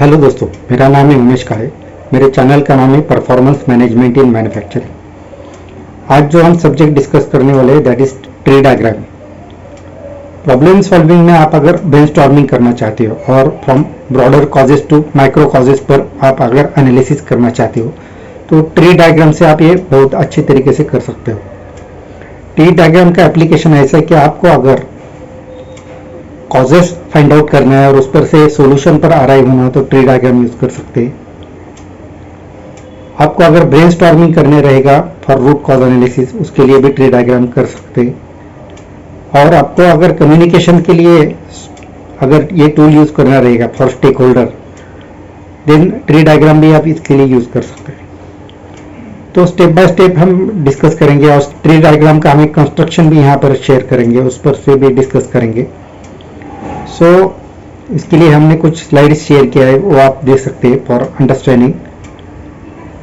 Hello दोस्तों, मेरा नाम है उमेश काळे। मेरे चैनल का नाम है परफॉर्मेंस मैनेजमेंट इन मैन्युफैक्चरिंग। आज जो हम सब्जेक्ट डिस्कस करने वाले हैं that is tree diagram. Problem solving में आप अगर ब्रेनस्टॉर्मिंग करना चाहते हो और from broader causes to micro causes पर आप अगर एनालिसिस करना चाहते हो तो ट्री डायग्राम से आप ये बहुत अच्छे तरीके से कर सकते हो। ट्री डायग्राम का एप्लीकेशन ऐसा है कि आपको अगर कॉजेस फाइंड आउट करना है और उस पर से सॉल्यूशन पर अराइव होना है तो ट्री डायग्राम यूज कर सकते हैं। आपको अगर ब्रेनस्टॉर्मिंग करने रहेगा फॉर रूट कॉज एनालिसिस, उसके लिए भी ट्री डायग्राम कर सकते हैं। और आपको अगर कम्युनिकेशन के लिए अगर ये टूल यूज करना रहेगा for stakeholder, then tree diagram भी आप इसके लिए यूज कर सकते हैं। तो स्टेप बाय स्टेप हम डिस्कस करेंगे और ट्री डायग्राम का हम एक कंस्ट्रक्शन भी यहाँ पर शेयर करेंगे, उस पर से भी डिस्कस करेंगे। सो इसके लिए हमने कुछ स्लाइड्स शेयर किया है, वो आप देख सकते हैं for understanding.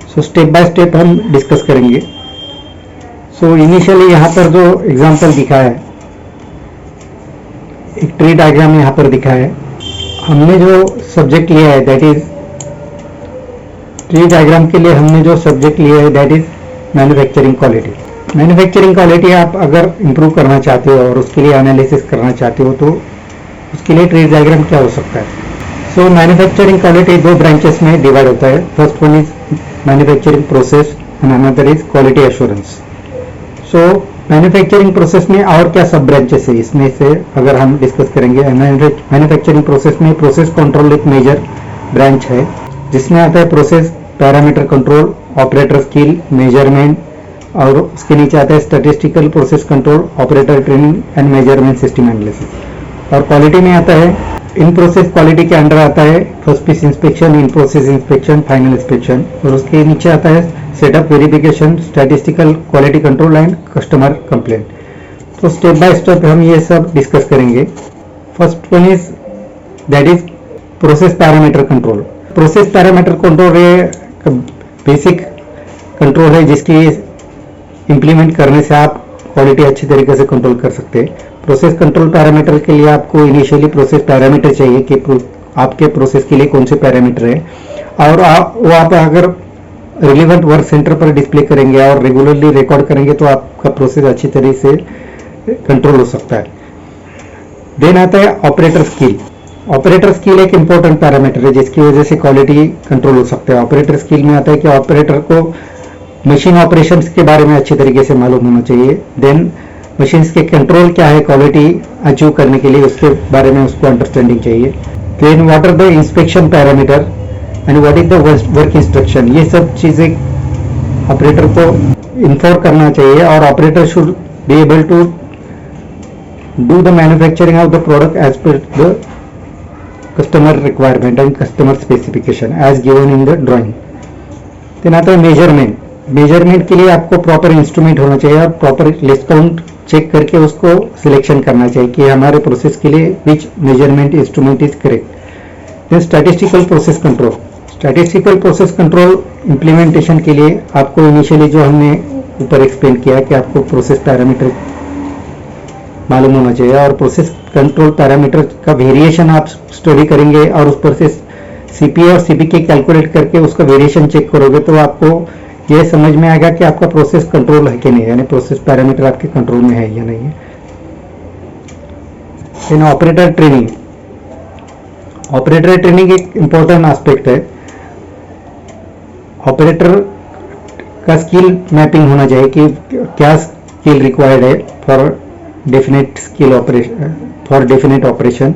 So step by step हम डिस्कस करेंगे। सो इनिशियली यहाँ पर जो एग्जांपल दिखा है, एक ट्री डायग्राम यहाँ पर दिखा है। हमने जो सब्जेक्ट लिया है दैट इज ट्री डायग्राम के लिए हमने जो सब्जेक्ट लिया है that is manufacturing quality. Manufacturing quality आप अगर इंप्रूव करना चाहते हो और उसके लिए एनालिसिस करना चाहते हो तो उसके लिए ट्री डायग्राम क्या हो सकता है। सो मैन्युफैक्चरिंग क्वालिटी दो ब्रांचेस में डिवाइड होता है। First one is manufacturing process and another is quality assurance. So manufacturing process में और क्या सब ब्रांचेस है, इसमें से अगर हम डिस्कस करेंगे। मैन्युफैक्चरिंग प्रोसेस में प्रोसेस कंट्रोल एक मेजर ब्रांच है, जिसमें आता है process parameter control, operator skill, measurement, और उसके नीचे आता है statistical process control, operator training and measurement system analysis. और क्वालिटी में आता है इन प्रोसेस क्वालिटी के अंडर आता है first piece inspection, in process inspection, final inspection, और उसके नीचे आता है setup verification, statistical quality control and customer complaint. तो स्टेप बाय स्टेप हम ये सब डिस्कस करेंगे। First one is that is process parameter control. Process parameter control ये बेसिक कंट्रोल है जिसकी इंप्लीमेंट करने से आप क्वालिटी अच्छी तरीके से कंट्रोल कर सकते हैं। प्रोसेस कंट्रोल पैरामीटर के लिए आपको इनिशियली प्रोसेस पैरामीटर चाहिए कि आपके प्रोसेस के लिए कौन से पैरामीटर है, और वो आप अगर रिलेवेंट वर्क सेंटर पर डिस्प्ले करेंगे और रेगुलरली रिकॉर्ड करेंगे तो आपका प्रोसेस अच्छी तरीके से कंट्रोल हो सकता है। देन आता है ऑपरेटर स्किल। ऑपरेटर स्किल एक इंपॉर्टेंट पैरामीटर है जिसकी वजह से क्वालिटी कंट्रोल हो सकता है। ऑपरेटर स्किल में आता है कि ऑपरेटर को मशीन ऑपरेशंस के बारे में अच्छी तरीके से मालूम होना चाहिए। देन मशीन्स के कंट्रोल क्या है क्वालिटी अचीव करने के लिए, उसके बारे में उसको अंडरस्टैंडिंग चाहिए। Then what are the inspection parameter and what is the work instruction, ये सब चीजें ऑपरेटर को इन्फॉर्म करना चाहिए। और operator should be able to do the manufacturing of the product as per the customer requirement and customer specification as given in the drawing. Then आता है measurement. Measurement के लिए आपको प्रॉपर इंस्ट्रूमेंट होना चाहिए और प्रॉपर लिस्ट काउंट चेक करके उसको सिलेक्शन करना चाहिए कि हमारे प्रोसेस के लिए which measurement instrument is correct. Then statistical process control. Statistical process control implementation के लिए आपको इनिशियली जो हमने ऊपर एक्सप्लेन किया कि आपको प्रोसेस पैरामीटर मालूम होना चाहिए और प्रोसेस कंट्रोल पैरामीटर का वेरिएशन आप स्टडी करेंगे और उस पर से सीपी और सीपीके कैलकुलेट करके उसका वेरिएशन चेक करोगे तो आपको ये समझ में आएगा कि आपका प्रोसेस कंट्रोल है कि नहीं, यानी प्रोसेस पैरामीटर आपके कंट्रोल में है या नहीं है। इन ऑपरेटर ट्रेनिंग। ऑपरेटर ट्रेनिंग एक इंपॉर्टेंट एस्पेक्ट है। ऑपरेटर का स्किल मैपिंग होना चाहिए कि क्या स्किल रिक्वायर्ड है for definite skill operation, for definite operation.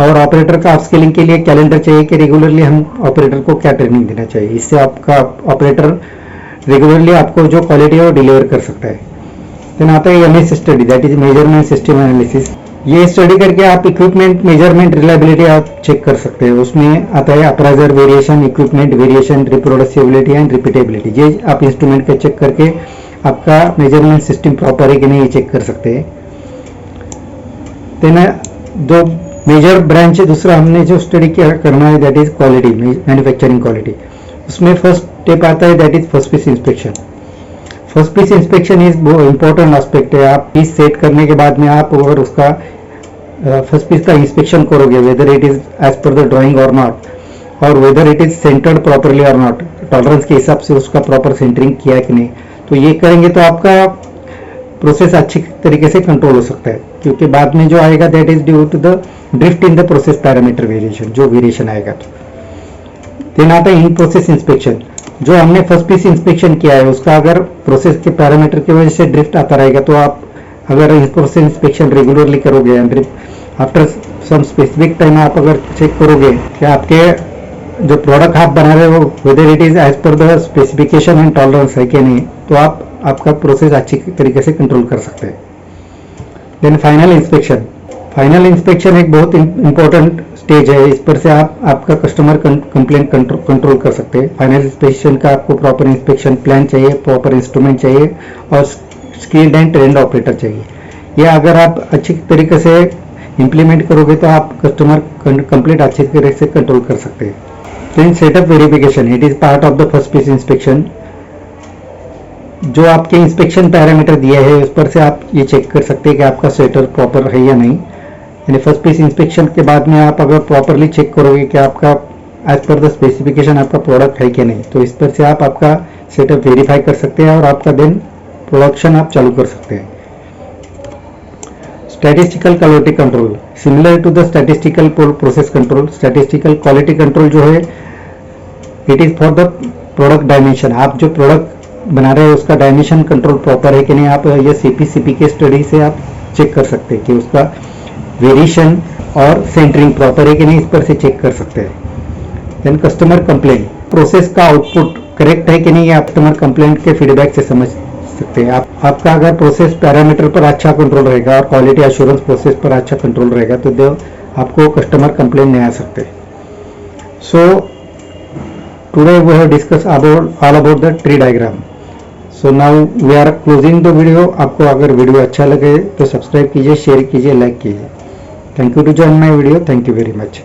और ऑपरेटर का अपस्किलिंग के लिए कैलेंडर चाहिए कि रेगुलरली हम ऑपरेटर को क्या ट्रेनिंग देना चाहिए, इससे आपका ऑपरेटर रेगुलरली आपको जो क्वालिटी है वो डिलीवर कर सकता है। देन आता है MS study that is measurement system analysis. ये स्टडी करके आप इक्विपमेंट मेजरमेंट रिलायबिलिटी आप चेक कर सकते हैं। उसमें आता है appraiser variation, equipment variation, reproducibility and repeatability. ये आप इंस्ट्रूमेंट पे चेक करके आपका मेजरमेंट सिस्टम प्रॉपर है कि नहीं ये चेक कर सकते हैं। देन दो मेजर ब्रांच है, दूसरा हमने जो स्टडी करना है that is quality, manufacturing quality. उसमें फर्स्ट स्टेप आता है that is first piece inspection. First piece inspection is वो इंपॉर्टेंट एस्पेक्ट है। आप पीस सेट करने के बाद में आप अगर उसका फर्स्ट पीस का इंस्पेक्शन करोगे whether it is as per the drawing और नॉट, और whether it is centred properly और नॉट, टॉलरेंस के हिसाब से उसका प्रॉपर सेंटरिंग किया कि नहीं। तो ये करेंगे तो आपका प्रोसेस अच्छी तरीके से कंट्रोल हो सकता है, क्योंकि बाद में जो आएगा that is due to the drift in the process parameter variation, जो वेरिएशन आएगा। तो देन आता है इन प्रोसेस इंस्पेक्शन। जो हमने फर्स्ट पीस इंस्पेक्शन किया है उसका अगर प्रोसेस के पैरामीटर की वजह से ड्रिफ्ट आता रहेगा, तो आप अगर इस प्रोसेस इंस्पेक्शन रेगुलरली करोगे and after some specific time आप अगर चेक करोगे कि आपके जो प्रोडक्ट आप बना रहे हो whether it is as per the specification and tolerance है कि नहीं, तो आपका प्रोसेस अच्छी तरीके से कंट्रोल कर सकते हैं। Then final inspection. Final inspection एक बहुत इंपॉर्टेंट स्टेज है, इस पर से आपका कस्टमर कंप्लेंट कंट्रोल कर सकते हैं। फाइनल इंस्पेक्शन का आपको प्रॉपर इंस्पेक्शन प्लान चाहिए, प्रॉपर इंस्ट्रूमेंट चाहिए और स्किल्ड एंड ट्रेंड ऑपरेटर चाहिए। ये अगर आप अच्छी तरीके से इंप्लीमेंट करोगे तो आप कस्टमर कंप्लेंट अच्छी तरीके से कंट्रोल कर सकते हैं। Then setup verification, it is part of the first piece inspection. जो आपके इंस्पेक्शन पैरामीटर दिए हैं उस पर से आप ये चेक कर सकते हैं कि आपका सेटअप प्रॉपर है या नहीं। यानी फर्स्ट पीस इंस्पेक्शन के बाद में आप अगर प्रॉपरली चेक करोगे कि आपका एज पर द स्पेसिफिकेशन आपका प्रोडक्ट है कि नहीं, तो इस पर से आप आपका सेटअप वेरीफाई कर सकते हैं और आपका देन प्रोडक्शन आप चालू कर सकते हैं। Statistical quality control, similar to the statistical process control. Statistical quality control जो है it is for the product dimension. आप जो प्रोडक्ट बना रहे हैं उसका डायमेंशन कंट्रोल प्रॉपर है कि नहीं, आप ये सीपी के स्टडी से आप चेक कर सकते हैं कि उसका वेरिएशन और सेंटरिंग प्रॉपर है कि नहीं, इस पर से चेक कर सकते हैं। देन कस्टमर कंप्लेंट, प्रोसेस का आउटपुट करेक्ट है कि नहीं, आप कस्टमर कंप्लेंट के फीडबैक से समझ सकते हैं। आपका अगर प्रोसेस पैरामीटर पर अच्छा कंट्रोल रहेगा और क्वालिटी एश्योरेंस प्रोसेस पर अच्छा कंट्रोल रहेगा तो आपको कस्टमर कंप्लेंट नहीं आ सकते। So today we have discuss all about the tree diagram. So now we are closing the video. आपको अगर वीडियो अच्छा लगे तो सब्सक्राइब कीजिए, शेयर कीजिए, लाइक कीजिए। Thank you to join my video. Thank you very much.